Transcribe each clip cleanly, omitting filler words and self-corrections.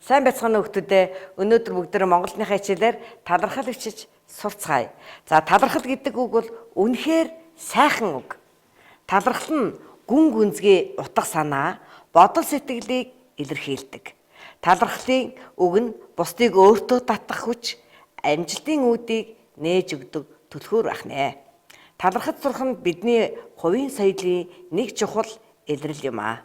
Сайн байцгаана уу хүмүүдээ. Өнөөдөр бүгдээ Монголынхаа хичээлээр талархал бичиж сурцгаая. За талархал гэдэг үг бол үнэхээр сайхан үг. Талархал нь гүн гүнзгий утга санаа, бодол сэтгэлийг илэрхийлдэг. Талархлын үг нь бусдыг өөртөө татах хүч, амжилтын үүдийг нээж өгдөг түлхүүр ахнэ. Талархаж сурах нь бидний хувийн соёлын нэг чухал илрэл юм аа.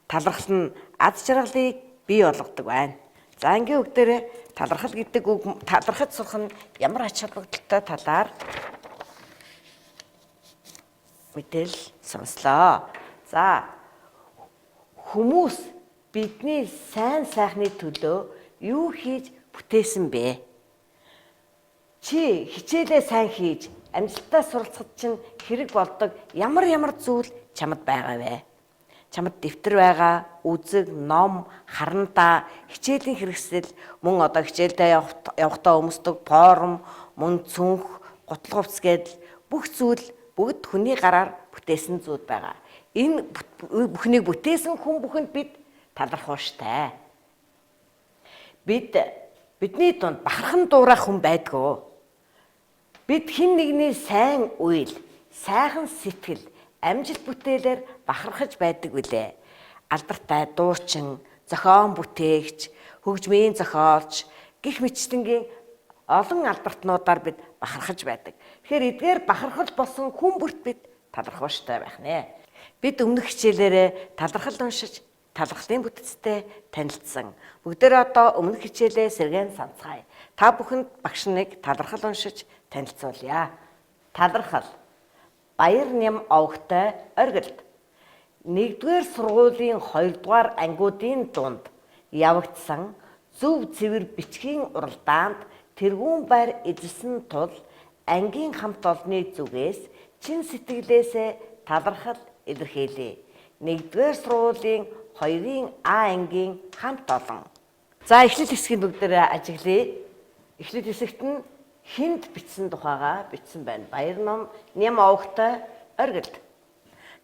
Талархал нь аз жаргалыг бий болгодог байна. За ангийн үг дээр талархал гэдэг үг талархаж сурах нь ямар ач холбогдолтой талаар мэдээлэл сонслоо. За хүмүүс бидний сайн сайхны төлөө юу хийж бүтээсэн бэ? Чи хичээлээ сайн хийж амжилттай суралцахад чинь хэрэг болдог ямар зүйл чамд байгаа вэ? Чамд дэвтэр байгаа, үзэг, ном, харандаа, хичээлийн хэрэгсэл, мөн одоо хичээлдээ явахдаа өмсдөг форм, мөн цүнх, гутлаг хувцас гэдэл бүх зүйл бүгд хүний гараар бүтээсэн зүйл байгаа. Энэ бүхнийг бүтээсэн хүн бүхэнд бид талархууштай. Бидний дунд бахархан дуурайх хүн байдгүй. Бид хэн нэгний сайн үйл, сайхан сэтгэл, амжилт бүтээлээр бахархаж байдаг үлээ. Алдартай дуучин, зохион бүтээгч, хөгжмийн зохиолч, гэх мэтчдэнгийн олон албартнуудаар бид бахархаж байдаг. Тэгэхээр эдгээр бахархал болсон хүн бүрт бид талархууштай байх нэ. Бид өмнөх хичээлээрээ талархал уншиж, талархлын бүтцтэй танилцсан. Бүгдээрээ одоо өмнөх хичээлээ сэргээн санацгаая. Та бүхэнд багш нэг талархал уншиж танилцуулъя. Талархал. Баяр нэм овогтой оргилд. 1-р сургуулийн 2-р ангиудын дунд явагдсан зөв цэвэр бичгийн уралдаанд тэргүүн байр эзэлсэн тул ангийн хамт олонны зүгээс чин сэтгэлээсээ талархал илэрхийлье. 1-р сургуулийн 2-ын А ангийн хамт олон. За эхлэл хэсгийг бүгдээрээ ажиглая. Эхлэл хэсэгт нь хинд бичсэн тухайгаа бичсэн байна. Баяр нэм овогтой оргилд.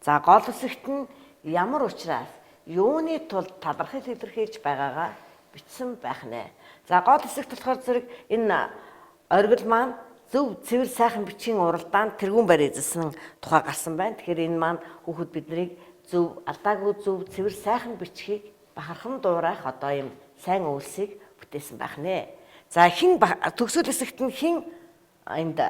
За гол хэсэгт нь ямар учраас юуны тулд талархал илэрхийлж байгаагаа бичсэн байх нэ. За гол хэсэгт болохоор зэрэг энэ оргил маань зөв цэвэр сайхан бичгийн уралдаанд тэргүүн байр эзэлсэн тухай гарсан байна. Тэгэхээр энэ маань хүүхэд биднийг зөв алдаагүй зөв цэвэр сайхан бичгийг бахархан дуурайх одоо юм сайн үйлсийг бүтээсэн байх нэ. За хин төгсгөл хэсэгт нь хин энд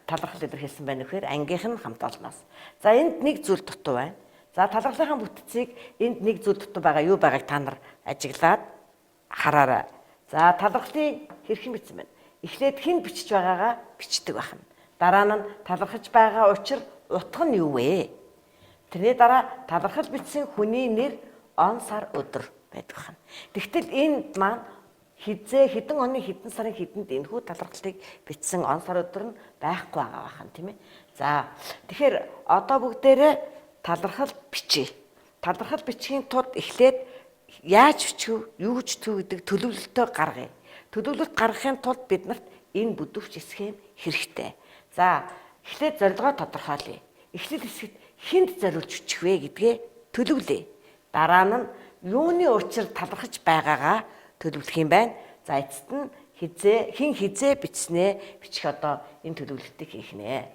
талархал илэрхийлсэн байна вэхээр ангийнх нь хамт олноос. За энд нэг зүйл дутуу байна. За талархлынхаа бүтцийг энд нэг зүйл дутуу байгаа юу байгааг та нар ажиглаад хараарай. За талархлын хэрхэн бичсэн байна? Эхлээд хин бичиж байгаагаа бичдэг байна. Дараа нь талархаж байгаа учир утга нь юу вэ? Тэрний дараа талархал бичсэн хүний нэр, он, сар, өдөр байдаг байна. Тэгтэл энд маань хэдэн оны хэдэн сарын хэдэнд энэхүү талархлыг бичсэн он сар өдөр нь байхгүй байгаа бахан тийм ээ. За тэгэхээр одоо бүгдээрээ талархал бичье. Талархал бичгийн тулд эхлээд яаж бичих вэ? Юу гэж төв гэдэг төлөвлөлтөө гаргая. Төлөвлөлт гаргахын тулд биднэрт энэ бүдүүрч хэсэг хэрэгтэй. За эхлээд зорилгоо тодорхойлъё. Эхлэл хэсэгт хэнд зориулж бичих вэ гэдгээ төлөвлөе. Дараа нь юуны учир талархаж байгаагаа төлөвлөх юм байна. За эцэст нь хин хизээ бичснээ бичих одоо энэ төлөвлөлтийг хийх нэ.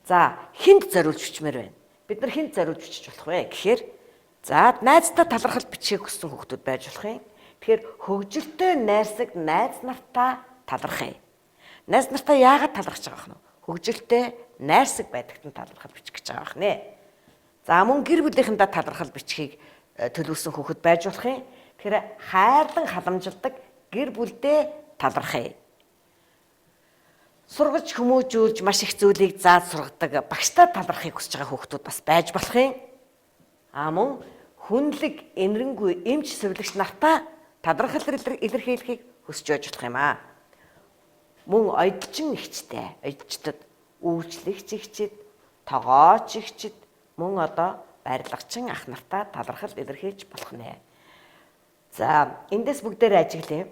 За хинд зориулж бичмээр байна. Бид нар хинд зориулж бичих болох вэ гэхээр за найздаа талархал бичихийг хүссэн хүүхдүүд байж болох юм. Тэгэхээр хөгжилтэй найрсаг найз нартаа талархъя. Найз нартаа яагаад талархаж байгаа юм бэ? Хөгжилтэй найрсаг байдагт нь талархал бичих гэж байгаа юм нэ. За мөн гэр бүлийнхэндээ талархал бичихийг төлөвлөсөн хүүхэд байж болох юм. Тэгэхээр хайрлан халамжилдаг гэр бүлдээ талархъя. Сургаж хүмүүжүүлж маш их зүйлийг зааж сургадаг багштай талархахыг хүсэж байгаа хүүхдүүд бас байж болох юм. Мөн хүнлэг, энэрэнгүй эмч сувилагч нартаа талархал илэрхийлэхийг хүсэж байж болох юм аа. Мөн оюутчин ихчтэй, оюутчдад үйлчлэгч ихчид, тогооч ихчид, мөн одоо барилгачин ах нартаа талархал илэрхийлж болох нэ. За эндээс бүгдээр ажиглая.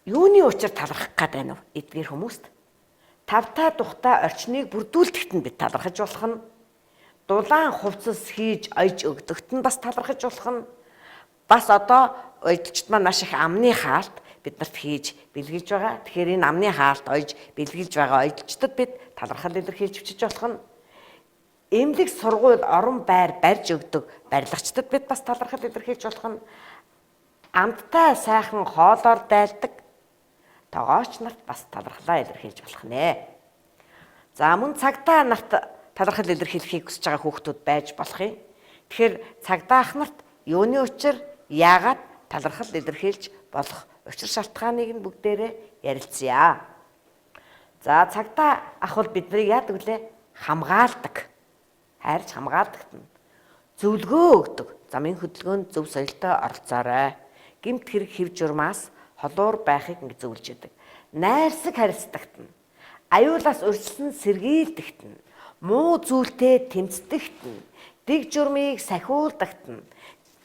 Юуны учир талархах гээд байна вэ? Эдгээр хүмүүст тавтаа тухтаа орчныг бүрдүүлэхэд нь бид талархаж болох нь, дулаан хувцас хийж ойж өгдөгт нь бас талархаж болох нь, бас одоо ойдчд маань маш их амны хаалт биднэрт хийж бэлгэлж байгаа. Тэгэхээр энэ амны хаалт ойж бэлгэлж байгаа ойдчдод бид талархал илэрхийлж бичиж болох нь. Эмнэлэг сургууль орон байр барьж өгдөг барилгачдад бид бас талархал илэрхийлж болох нь. Амттай сайхан хоолоор дайлдаг тогооч нарт бас талархлаа илэрхийлж болох нэ. За мөн цагдаа нарт талархал илэрхийлэхийг хүсэж байгаа хүүхдүүд байж болох юм. Тэгэхээр цагдаах нарт юуны учир яагаад талархал илэрхийлж болох учир шалтгааныг нь бүгдээрээ ярилцъя. За цагдаа ах бол биднийг яадаг вүлээ? Хамгаалдаг. Хайрч хамгаалдагт нь. Зөвлөгөө өгдөг. Замын хөдөлгөөнд зөв соёлтой оролцоорой. Гэмт хэрэг хэв журмаас холуур байхыг ингэ зөвлөж өгдөг. Найрсаг харилцдагт нь. Аюулаас өрсөлдсөн сэргийлдэгт нь. Муу зүйлтэй тэмцдэгт нь. Дэг журмыг сахиулдагт нь.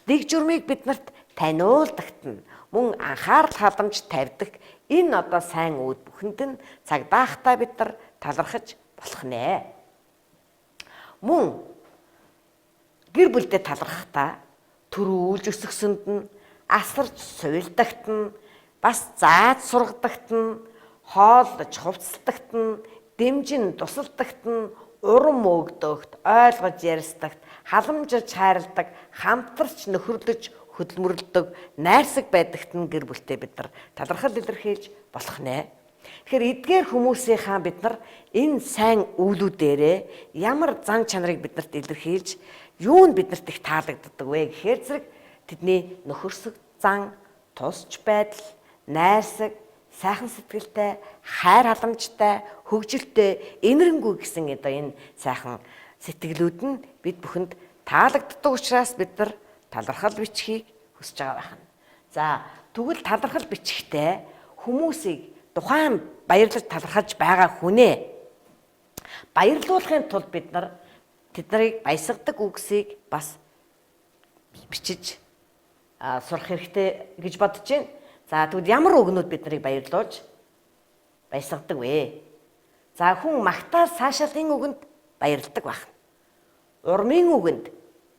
Дэг журмыг биднэрт таниулдагт нь. Мөн анхаарал хадамж тавьдаг энэ одоо сайн үүд бүхэнд нь цагдаахтаа бид нар талархаж болох нэ. Мөн гэр бүлдээ талархахдаа төрүүлж өсгсөнд нь асарч сувилдагт нь бас зааж сургадагт нь хоолж хувцсдагт нь дэмжин тусалдагт нь урам өгдөгт ойлгож ярилцдагт халамжиж хайрладаг хамтарч нөхөрлөж хөдөлмөрлөдөг найрсаг байдагт нь гэр бүлтэй бид нар талархал илэрхийлж болох нэ. Тэгэхээр эдгээр хүмүүсийнхаа бид нар энэ сайн үйлүүдээрээ ямар зан чанарыг биднэрт илэрхийлж юунд биднэрт их таалагддаг вэ гэхээр зэрэг тэдний нөхөрсөг зан, тусч байдал, найрсаг, сайхан сэтгэлтэй, хайр халамжтай, хөгжилтэй, энэрэнгүй гэсэн одоо энэ сайхан сэтгэлүүд нь бид бүхэнд таалагддаг учраас бид нар талархал бичихийг хүсэж байгаа байх нь. За тэгвэл талархал бичихтэй хүмүүсийг тухайн баярлаж талархаж байгаа хүнээ баярлуулахын тулд бид нар тэднийг баясгадаг үгсийг бас бичиж сурах хэрэгтэй гэж бодож байна. За тэгвэл ямар үгнүүд бид нарыг баярлуулж баясгадаг вэ? За хүн магтаал цаашаалын үгэнд баярладаг байна. Урмын үгэнд,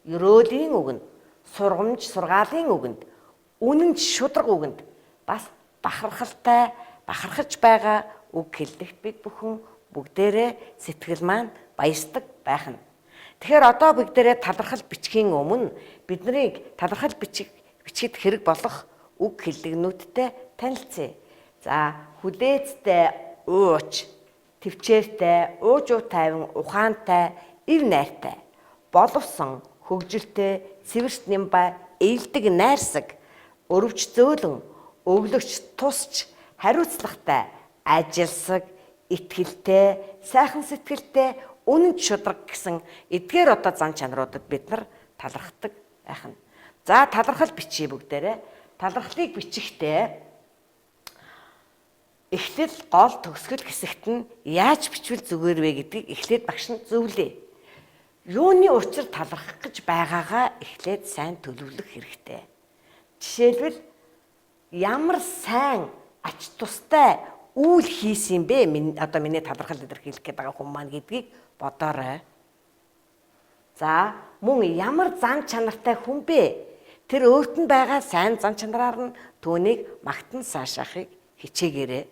өрөөлийн үгэнд, сургамж сургаалын үгэнд, үнэнч шудраг үгэнд бас бахархалтай бахархаж байгаа үг хэллэгт бид бүхэн бүгдээрээ сэтгэл маань баясдаг байх нь. Тэгэхээр одоо бүгдээрээ талархал бичихийн өмнө биднийг талархал бичихэд хэрэг болох үг хэллэгнүүдтэй танилцъя. За хүлээцтэй, ууч, төвчээртэй, уужуу тайван, ухаантай, ив найртай, боловсон, хөгжилтэй, цэвэрч нямбай, ээлдэг найрсаг, өрөвч зөөлөн, өглөгч тусч, хариуцлагатай, ажилсаг, итгэлтэй, сайхан сэтгэлтэй, үнэнч шудраг гэсэн эдгээр одоо зан чанаруудад бид нар талархдаг байх нь. За талархал бичиж бүгдээрээ. Талархлыг бичихтэй эхлэл гол төгсгөл хэсэгт нь яаж бичвэл зүгээр вэ гэдгийг эхлээд багш нь зөвлөө. Юуны учир талархах гэж байгаагаа эхлээд сайн төлөвлөх хэрэгтэй. Жишээлбэл ямар сайн ач тустай үйл хийсэн бэ? Одоо миний талархал илэрхийлэх гээд байгаа хүн маань гэдгийг бодоорой. За мөн ямар зан чанартай хүн бэ? Тэр өөрт нь байгаа сайн зан чанараар нь түүнийг магтан саашаахыг хичээгээрэй.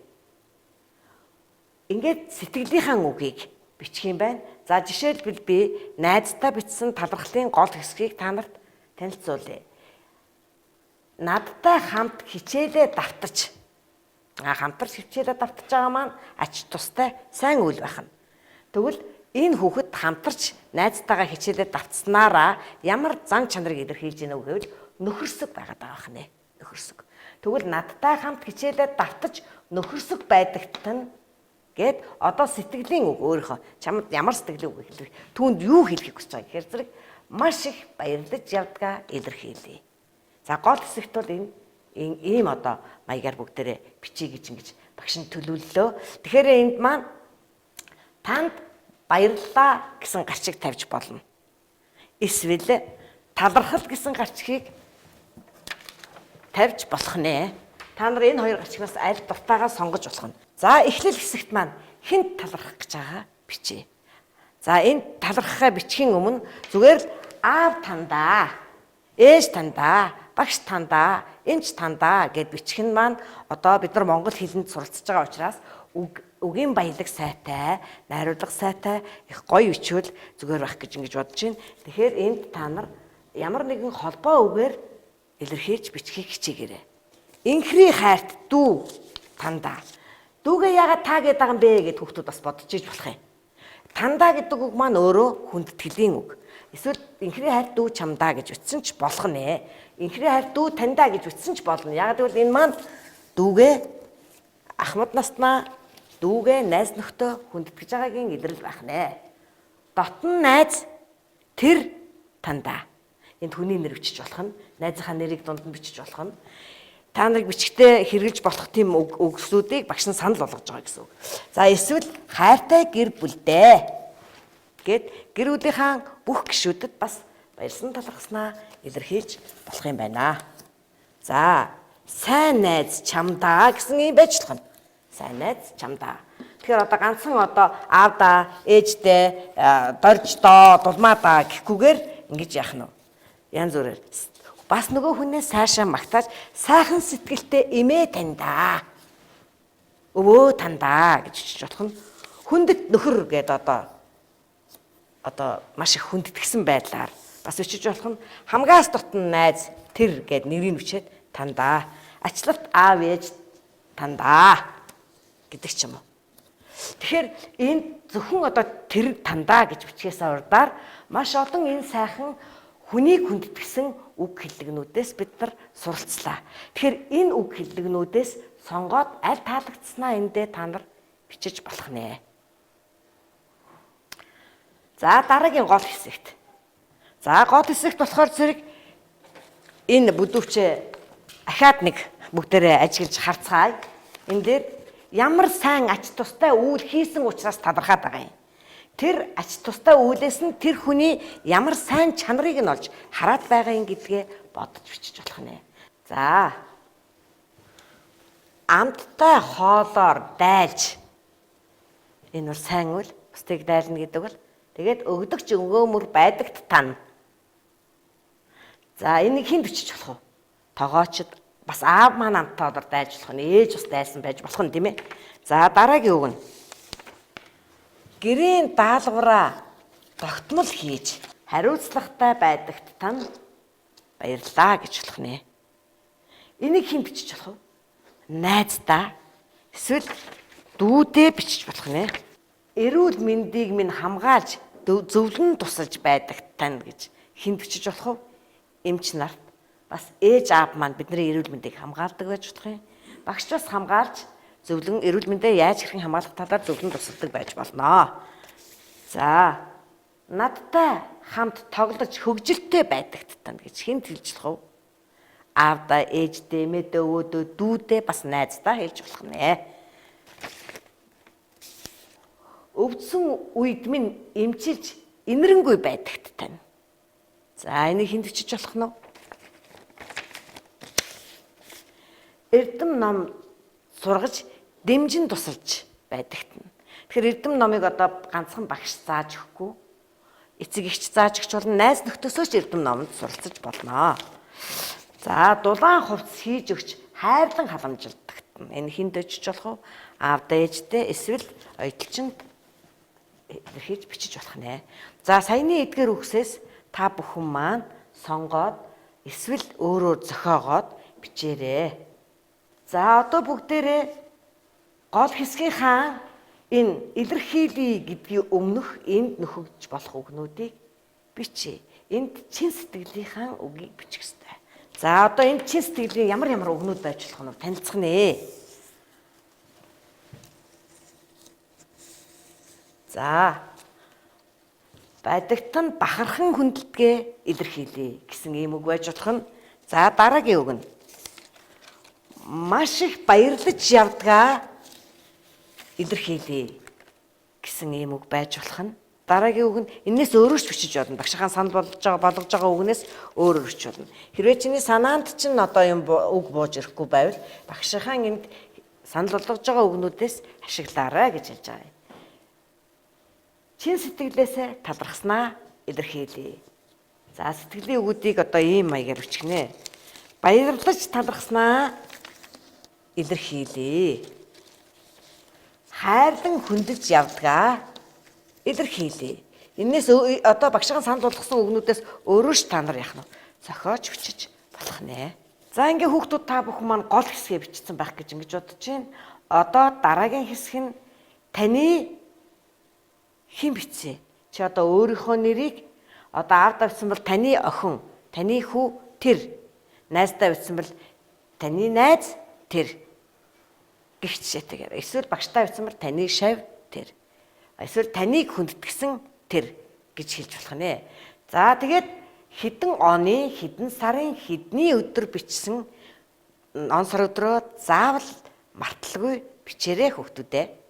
Ингээд сэтгэлийнхаа үгийг бичих юм байна. За жишээлбэл би найздаа бичсэн талархлын гол хэсгийг та нарт танилцуулъя. Надтай хамт хичээлээ давтаж хамтарч хичээлээ давтаж байгаа маань ач тустай сайн үйл байх нь. Тэгвэл энэ хүүхэд хамтарч найзтайгаа хичээлээ давтснараа ямар зан чанарыг илэрхийлж гинэ гэвэл нөхөрсөг байгаад байгаа хэрнэ. Нөхөрсөг. Тэгвэл надтай хамт хичээлээ давтаж нөхөрсөг байдагт нь гэд одоо сэтгэлийн үг өөрийнхөө чамд ямар сэтгэлийн үг хэлэх түүнд юу хэлхийг хүсэж байгаа гэхээр зэрэг маш их баярлаж явдгаа илэрхийлье. За гол хэсэгт бол энэ ийм одоо маягаар бүгдээрээ бичиж гэж ингэж багш нь төлөвлөлөө. Тэгэхээр энд маань танд баярлалаа гэсэн гарчиг тавьж болно. Эсвэл талархал гэсэн гарчгийг тавьж болох нэ. Та нар энэ хоёр гарчигнаас аль дуртайгаа сонгож болох нь. За эхлэл хэсэгт маань хэнд талархах гэж байгаа бичээ. За энэ талархахаа бичихийн өмнө зүгээр л аав тандаа, ээж тандаа, багш тандаа, эмч тандаа гэд бичих нь маань одоо бид нар монгол хэлэнд суралцж байгаа учраас үгийн баялаг сайтай, найруулга сайтай, их гоё бичвэл зүгээр байх гэж ингэж бодож байна. Тэгэхээр энд та нар ямар нэгэн холбоо үгээр илэрхийлж бичгийг хичээгээрэй. Инхри хайрт дүү тандаа. Дүүгээ яагаад та гэдэг байгаа юм бэ гэд хүүхдүүд бас бодож иж болох юм. Тандаа гэдэг үг маань өөрөө хүндэтгэлийн үг. Эсвэл инхри хайрт дүү чамдаа гэж үтсэн ч болох нэ. Инхри хайрт дүү таньдаа гэж үтсэн ч болно. Яагаад гэвэл энэ маань дүүгээ ахмад наснаа дүүгээ найз нөхдөө хүндэтгэж байгаагийн илрэл байх нэ. Дотн найз тэр тандаа. Энд хүний нэр бичиж болох нь, найзынхаа нэрийг дунд нь бичиж болох нь. Та нарыг бичгтээ хэрэгжилж болох тийм үгслүүдийг багш нь санал болгож байгаа гэсэн үг. За эсвэл хайртай гэр бүлдээ гэд гэр бүлийнхаа бүх гишүүдэд бас баярсан талархснаа илэрхийлж болох юм байна. За сайн найз чамдаа гэсэн юм байж болох нь. Сайн найз чамдаа. Тэгэхээр одоо ганцхан одоо аавдаа, ээждээ, дорждоо, дулмаадаа гэхгүйгээр ингэж яах нь вэ? Янз бүрээр бас нөгөө хүнээс сайшаа магтааж сайхан сэтгэлтэй эмээ таньдаа. Өвөө тандаа гэж хэлж болох нь хүндэт нөхөр гэдэг одоо маш их хүндэтгсэн байдлаар бас бичиж болох нь хамгаас дотн найз тэр гэд нэрийг бичээд тандаа. Ачлалт аав ээж тандаа гэдэг ч юм уу. Тэгэхээр энд зөвхөн одоо тэр тандаа гэж бичгээс урдаар маш олон энэ сайхан хүнийг хүндэтгсэн үг хэллэгнүүдээс бид нар суралцлаа. Тэгэхээр энэ үг хэллэгнүүдээс сонгоод аль таалагдсанаа эндээ та нар бичиж болох нэ. За дараагийн гол хэсэгт. За гол хэсэгт болохоор зэрэг энэ бүдүүчээ ахаад нэг бүгдээрээ ажиглаж харцгаая. Энэ дээр ямар сайн ач тустай үйл хийсэн учраас талархаад байгаа юм. Тэр ач тустай үйлээс нь тэр хүний ямар сайн чанарыг нь олж хараад байгаа юм гэдгээ бодож бичиж болох нэ. За амттай хоолоор дайлж энэ бол сайн үйл бусдыг дайлна гэдэг бол тэгээд өгдөгч өгөөмөр байдагт тань. За энийг хэн бичиж болох вэ? Тогоочд бас аав маань амттай хоолоор дайлж болох нь, ээж бас дайлсан байж болох нь тийм ээ. За дараагийн үг нь гэрийн даалгавраа тогтмол хийж хариуцлагатай байдагт тань баярлаа гэж болох нэ. Энийг хэн бичиж болох вэ? Найздаа эсвэл дүүдээ бичиж болох нэ. Эрүүл мэндийг минь хамгаалж зөвлөн тусалж байдагт тань гэж хэн бичиж болох вэ? Эмч нарт бас ээж аав маань бидний эрүүл мэндийг хамгаалдаг байж болох юм. Багш бас хамгаалж зөвлөн эрүүл мэндээ яаж хэрхэн хамгаалах талаар зөвлөн тусалдаг байж болно. За надтай хамт тоглож хөгжилтэй байдагт тань гэж хэн хэлж болох вэ? Аавдаа, ээждээ, эмээдээ, өвөөдөө, дүүдээ бас найздаа хэлж болох нэ. Өвдсөн үед минь эмчилж инэрэнгүй байдагт тань. За энийг хэн бичиж болох нь вэ? Эрдэм ном сургаж дэмжин тусалж байдагт нь. Тэгэхээр эрдэм номыг одоо ганцхан багш зааж өгөхгүй, эцэг эгч зааж өгч болно, найз нөхдөсөө ч эрдэм номонд суралцаж болно. За дулаан хувцс хийж өгч хайрлан халамжилдагт нь. Энэ хэн дэжиж болох вэ? Аавдаа, ээждээ эсвэл оюуталчинд илэрхийлж бичиж болох нэ. За саяны эдгээр үгсээс та бүхэн маань сонгоод эсвэл өөрөөр зохиогоод бичээрэй. За одоо бүгдээрээ гол хэсгийнхаа энэ илэрхийлье гэдгийн өмнөх энд нөхөж болох үгнүүдийг бичээ. Энд чин сэтгэлийнхаа үгийг бичих ёстой. За одоо энэ чин сэтгэлийн ямар үгнүүд байж болох нь танилцах нэ. За байдагт нь бахархан хүндэлтгээ илэрхийлье гэсэн ийм үг байж болох нь. За дараагийн үг нь маш их баярлаж явдгаа илэрхийлье гэсэн ийм үг байж болох нь. Дараагийн үг нь энэс өөрөөр ч бичиж болно. Багшийн санал болгож байгаа үгнээс өөрөөр ч болно. Хэрвээ чиний санаанд чинь одоо юм үг бууж ирэхгүй байвал багшийн энд санал болгож байгаа үгнүүдээс ашиглаарай гэж хэлж байгаа юм. Чин сэтгэлээсээ талархснаа илэрхийлье. За сэтгэлийн үгүүдийг одоо ийм маягаар бичгэнэ. баярлаж талархснаа илэрхийлье. Хайрлан хүндэж явдгаа илэрхийлье. Энээс одоо багшийн санд болгосон үгнүүдээс өөрөө ч та нар яах нь зохиож бичиж болох нэ. За ингээ хүүхдүүд та бүхэн маань гол хэсгээ бичсэн байх гэж ингэж бодож байна. Одоо дараагийн хэсэг нь таны хэн бичсэн? Чи одоо өөрийнхөө нэрийг одоо аавдаа бичсэн бол таны охин, таны хүү тэр. Найздаа бичсэн бол таны найз тэр. Гэх жишээтэйгээр. Эсвэл багштаа бичсэн бол таны шав тэр. Эсвэл таныг хүндэтгсэн тэр гэж хэлж болох нэ. За тэгээд хэдэн оны, хэдэн сарын, хэдний өдөр бичсэн он сар өдрөө заавал марталгүй бичээрэй хүүхдүүдээ.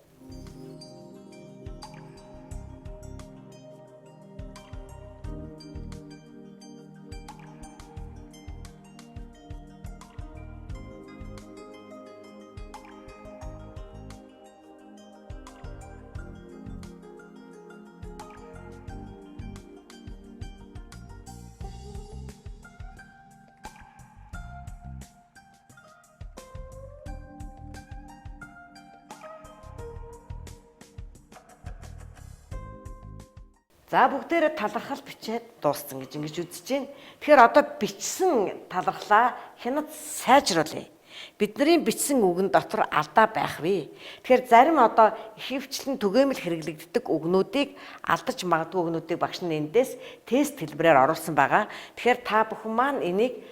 За бүгдээрээ талархал бичээд дууссан гэж ингэж үзэж байна. Тэгэхээр одоо бичсэн талархлаа хянад сайжруулъя. Бидний бичсэн үгэн дотор алдаа байх вэ? Тэгэхээр зарим одоо ихэвчлэн түгээмэл хэрэглэгддэг үгнүүдийг алдаж магадгүй үгнүүдийг багш нь эндээс тест хэлбэрээр оруулсан байгаа. Тэгэхээр та бүхэн маань энийг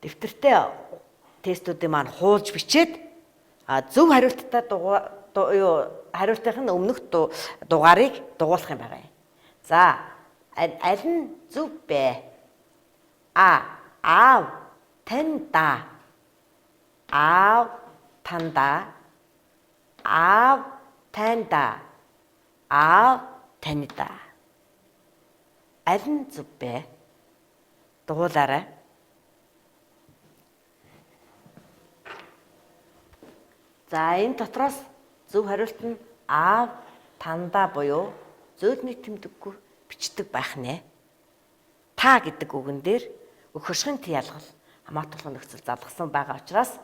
дэвтэртээ тестүүдийн маань хуулж бичээд зөв хариулттай хариултын өмнөх дугаарыг дугуулах юм байна. За, аль нь зөв бэ? Аав танда. Аав танда. Аав танда. Аав танида. Аль нь зөв бэ? Дугуулаарай. За, энэ дотроос зөв хариулт нь аав танда буюу зөөлний тэмдэггүй бичдэг байх нэ. Та гэдэг үгэн дээр өгөхшин ялгал хамаатуулгын нөхцөл залгасан байгаа учраас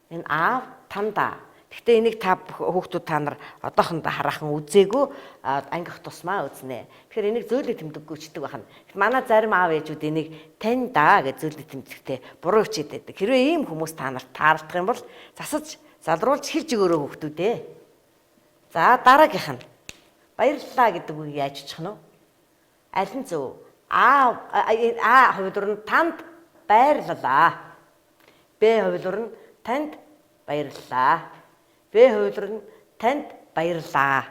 энэ аав танда. Гэхдээ энийг та хүүхдүүд та нар одоохондоо хараахан үзээгүй ангих тусмаа үзнэ. Тэгэхээр энийг зөөлний тэмдэггүй бичдэг байна. Манай зарим аав ээжүүд энийг танда гэж зөөлний тэмдэгтэй буруу бичээд байдаг. Хэрвээ ийм хүмүүс та нарт таардах юм бол засаж залруулж хэлж өгөөрэй хүүхдүүдээ. За дараагийнх нь баярлалаа гэдэг үгийг яаж бичих нь вэ? Аль нь зөв? Хувилбар нь танд баярлалаа. Б хувилбар нь танд баярлалаа. В хувилбар нь танд баярлалаа.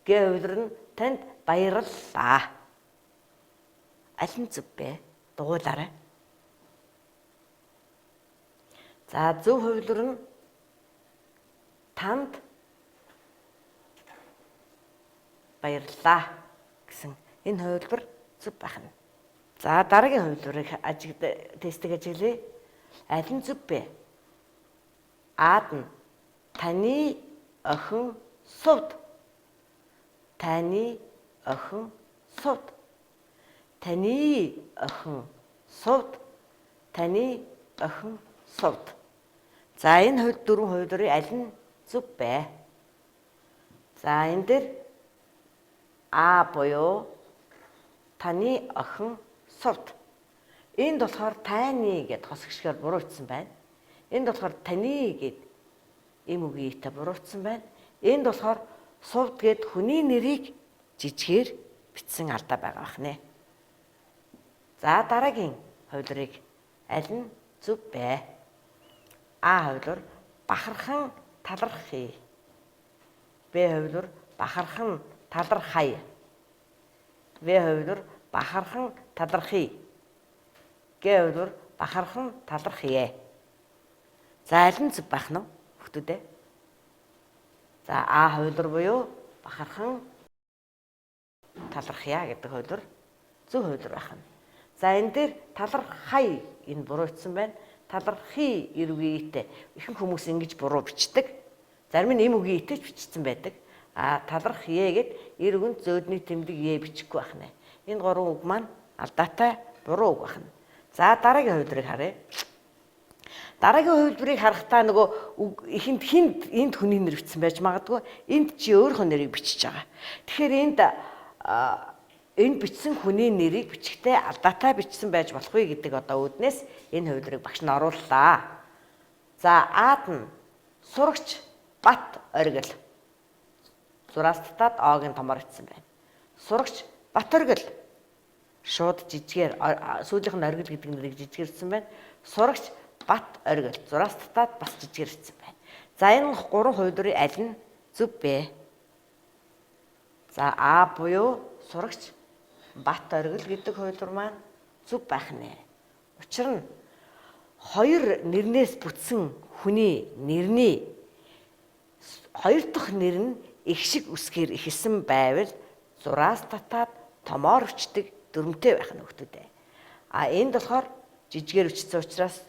Г хувилбар нь танд баярлалаа. Аль нь зөв бэ? Дугуулаарай. За зөв хувилбар нь танд баярлалаа гэсэн энэ хувилбар зөв байна. За дараагийн хувилбарыг тестийг ажиглая. Аль нь зөв бэ? Аад нь таны охин сувд. Таны охин сувд. Таны охин сувд. Таны охин сувд. За энэ дөрвөн хувилбарын аль нь зөв бэ? За энэ дээр буюу таны охин сувд. Энд болохоор таны гэд хосгшгээр буруутсан байна. Энд болохоор таны гэд эм үгийн ийтэй буруутсан байна. Энд болохоор сувд гэд хүний нэрийг жижигээр бичсэн алдаа байгаа бах нэ. За дараагийн хувилбарыг аль нь зөв бэ? Хувилбар бахархан талархъя. Б хувилбар бахархан талархая. В хувилбар бахархан талархъя. Г хувилбар бахархан талархъя. За аль нь зөв байх нь вэ хүүхдүүдээ? За хувилбар буюу бахархан талархъя гэдэг хувилбар зөв хувилбар байх нь. За энэ дээр талархая энэ буруутсан байна. Талархъя эрүүгийн ийтэй. Ихэнх хүмүүс ингэж буруу бичдэг. Зарим нь эм үгийн ийтэй ч бичсэн байдаг. Талархъя гэд эр үгэнд зөөдний тэмдэг е бичихгүй байх нэ. Энэ гурван үг маань алдаатай буруу үг байна. За дараагийн хувилбарыг харъя. Дараагийн хувилбарыг харахтаа нөгөө эхэнд энд хүний нэр бичсэн байж магадгүй. Энд чи өөрийнхөө нэрийг бичиж байгаа. Тэгэхээр энд бичсэн хүний нэрийг бичихтэй алдаатай бичсэн байж болох вэ гэдэг одоо үүднээс энэ хувилбарыг багш нь орууллаа. За Аад нь сурагч Бат оргил. Зураас татаад Огийн томор итсэн байна. Сурагч Бат оргил. Шууд жижигээр сүүлийнх нь оргил гэдэг нэрийг жижигээр итсэн байна. Сурагч Бат оргил. Зураас татаад бас жижигээр итсэн байна. За энэ гурван хувилбарын аль нь зөв бэ? За А буюу сурагч Бат оргил гэдэг хувилбар маань зөв байх нэ. Учир нь хоёр нэрнээс бүтсэн хүний нэрний хоёр дахь нэр нь их шиг үсгээр эхэлсэн байвал зураас татаад томоор өчтөг дүрмтэй байх нь хөлтөдөө. А энд болохоор жижигээр өчсөн учраас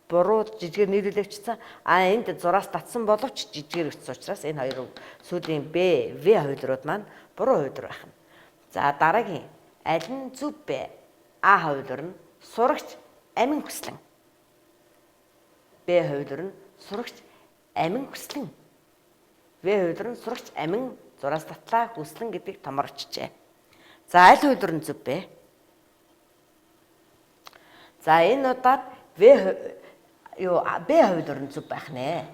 буруу жижигээр нийлүүлээ өчсөн. А энд зураас татсан боловч жижигээр өчсөн учраас энэ хоёр сүүлийн Б, В хувилбарууд маань буруу хувилбар байх нь. За дараагийн аль нь зөв бэ? А хувилбар нь сурагч амин хүслэн. Б хувилбар нь сурагч амин хүслэн. В хувилбар нь сурагч амин зураас татлаа хүслэн гэдгийг томор очжээ. За аль хувилбар нь зөв бэ? За энэ удаад Б хувилбар нь зөв байх нэ.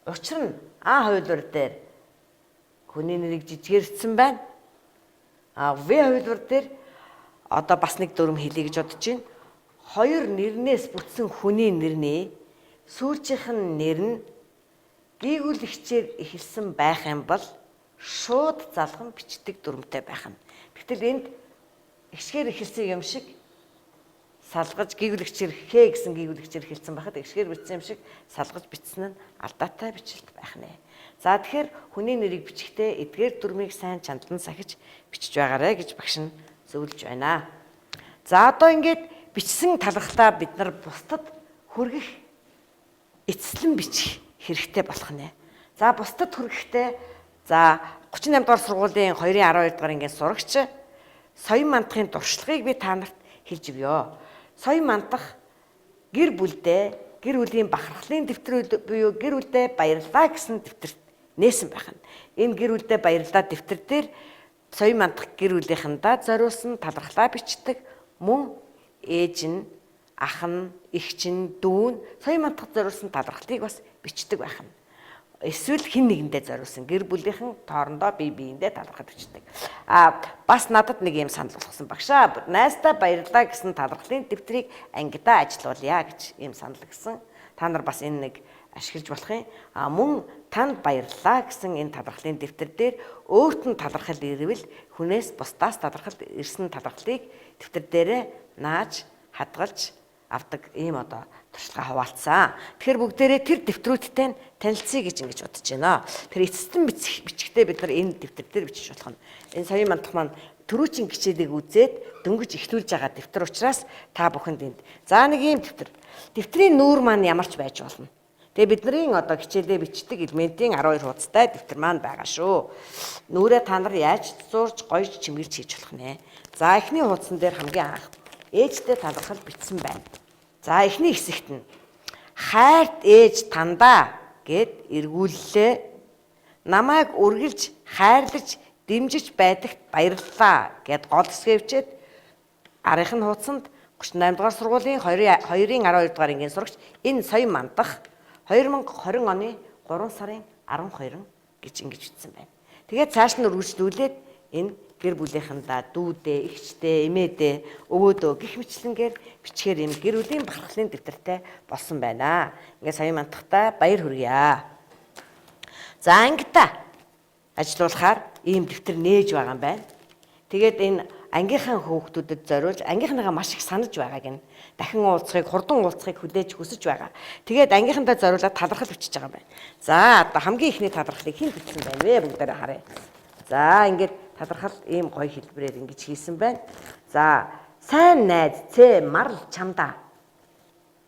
Учир нь А хувилбар дээр хүний нэрийг жижигэрсэн байна. А В хувилбар дээр одоо бас нэг дүрм хэлье гэж бодож байна. Хоёр нэрнээс бүтсэн хүний нэрний сүүлчийнх нь нэр нь гийгүүлэгчээр эхэлсэн байх юм бол шууд залган бичдэг дүрмтэй байх нь. Гэтэл энд ихшгээр эхэлсэн юм шиг салгаж гийгүүлэгчээр хэ гэсэн гийгүүлэгчээр эхэлсэн байхад ихшгээр бичсэн юм шиг салгаж бичсэн нь алдаатай бичлэлт байх нэ. За тэгэхээр хүний нэрийг бичихдээ эдгээр дүрмийг сайн чандан сахиж бичиж байгаарэ гэж багш нь зөвлөж байна. За одоо ингээд бичсэн талхтаа бид нар бусдад хүргэх эцэслэн бичих хэрэгтэй болох нэ. За бусдад хүргэхдээ за 38 дугаар сургуулийн 2-12 дугаар ангийн сурагч соён мандахын туршлагыг би та нарт хэлж өгье. Соён мандах гэр бүлийн бахархлын дэвтэр буюу гэр бүлдээ баярлалаа гэсэн дэвтэрт нээсэн байх нь. Энэ гэр бүлдээ баярлалаа дэвтэр дээр соён мандах гэр бүлийнхэндээ зориулсан талархлаа бичдэг. Мөн ээж нь, ах нь, эгч нь, дүү нь соён мандах зориулсан талархлыг бас бичдэг байх нь. Эсвэл хэн нэгэндээ зориулсан гэр бүлийнхэн тоорондоо бие биендээ талархаж бичдэг. Бас надад нэг юм санал болгосон багшаа. Найстаа баярлалаа гэсэн талархлын дэвтрийг ангидаа ажилуулъя гэж ийм санал өгсөн. Та нар бас энэ нэг ашиглаж болох юм. Мөн танд баярлалаа гэсэн энэ талархлын дэвтэр дээр өөрт нь талархал ирвэл хүнээс бусдаас талархал ирсэн талархлыг дэвтэр дээрээ нааж хадгалж авдаг ийм одоо туршлага хаваалцсан. Тэгэхээр бүгдээрээ тэр дэвтрүүдтэй танилцъя гэж ингэж бодож байна. Тэр эцэстэн бичихдээ бид нар энэ дэвтэр дээр бичиж болох нь. Энэ соён мандах маань төрүүчийн хичээлийг үзээд дөнгөж эхлүүлж байгаа дэвтэр учраас та бүхэнд энд. За нэг ийм дэвтэр. Дэвтрийн нүүр маань ямарч байж болно. Тэгээ бидний одоо хичээлээ бичдэг элементийн 12 хуудастай дэвтэр маань байгаа шүү. Нүрээ та нар яаж зурж гоёж чимгэлж хийж болох нэ. За эхний хуудсан дээр хамгийн анх ээжтэй талархал бичсэн байна. За эхний хэсэгт нь хайрт ээж тандаа гэд эргүүллээ. Намайг үргэлж хайрлаж дэмжиж байдагт баярлалаа гэд гол хэсгээ бичээд арийнх нь хуудсанд 38 дугаар сургуулийн 2-12 дугаар ангийн сурагч энэ соён мандах 2020 оны 3 сарын 12 гэж ингэж бичсэн байна. Тэгээд цааш нь үргэлжлүүлээд энэ гэр бүлийнхэндээ дүүдээ, эгчтэй, эмээдээ, өвөөдөө гих мэтлэнгээр бичгээр юм гэр бүлийн бахархлын дэвтэртэй болсон байна. Ингээд соён мандахтай баяр хүргье. За ангита ажиллуулахаар ийм дэвтэр нээж байгаа юм байна. Тэгээд энэ ангийнхаа хүүхдүүдэд зориулж ангийнхныгаа маш их санаж байгааг нь дахин уулзахыг, хурдан уулзахыг хүлээж хүсэж байгаа. Тэгээд ангийнхандаа зориулаад талархал бичиж байгаа юм байна. За одоо хамгийн ихний талархлыг хэн бичсэн байна вэ? Бүгдээрээ харъя. За ингээд талархал ийм гоё хэлбэрээр ингэж хийсэн байна. За сайн найз цэ марл чамдаа.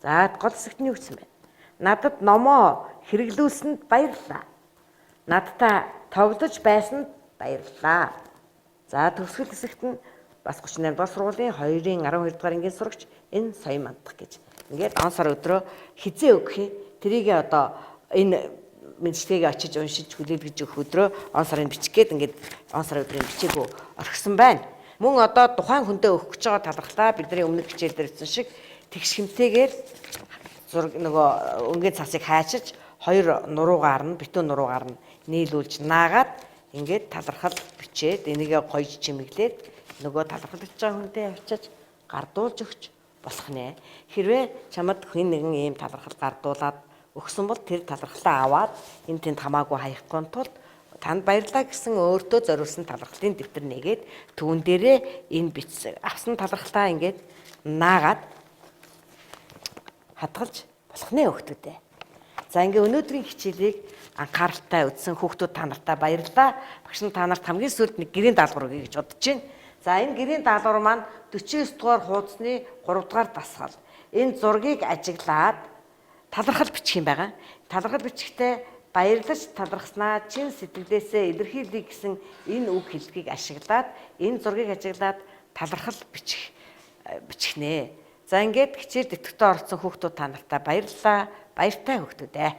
За гол хэсэгт нь юу гэсэн бэ? Надад номоо хэрэглүүлсэнд баярлалаа. Надтай тоглож байсанд баярлалаа. За төгсгөл хэсэгт нь бас 38 дугаар сургуулийн 2-12 дугаар ангийн сурагч энэ соён мандах гэж ингээд он сар өдрөө хизээ өгөх юм. Тэрийг одоо энэ мэдлэгийг очиж уншиж хүлээлгэж өгөх өдрөө он сарын бичих гээд ингээд он сарын өдрийн бичээгөө орхисон байна. Мөн одоо тухайн хүндээ өгөх гэж байгаа талхалтаа бидний өмнөх хичээл дээр хэлсэн шиг тэгш хэмтэйгээр зураг нөгөө өнгийн цасыг хайчиж хоёр нуруугаар нь битүүн нуруугаар нь нийлүүлж наагаад ингээд талархал бичээд энийгээ гоёж чимэглээд нөгөө талархал бичиж байгаа хүндээ авчиж гардуулж өгч болох нэ. Хэрвээ чамд хэн нэгэн ийм талархал гардуулаад өгсөн бол тэр талархлаа аваад энэ тэнд хамаагүй хаяхгүй тулд танд баярлалаа гэсэн өөртөө зориулсан талархлын дэвтэр нэгээд түүн дээрээ энэ бичсэн авсан талархлаа ингээд наагаад хадгалж болох нэ хүүхдүүдээ. За ингээ өнөөдрийн хичээлийг анхааралтай үзсэн хүүхдүүд та нартай баярлалаа. Багш нь та нарт хамгийн сүүлд нэг гэрийн даалгавар өгье гэж бодож байна. За энэ гэрийн даалгавар маань 49 дугаар хуудасны 3 дугаар дасгал. Энэ зургийг ажиглаад талархал бичих юм байгаа. Талархал бичихтэй баярлаж талархснаа чин сэтгэлээсээ илэрхийлье гэсэн энэ үг хэллэгийг ашиглаад энэ зургийг ажиглаад талархал бичихнэ. За ингээд хичээл тэтгэвртэ оролцсон хүүхдүүд та нартай баярлалаа. Баяртай хүүхдүүд ээ.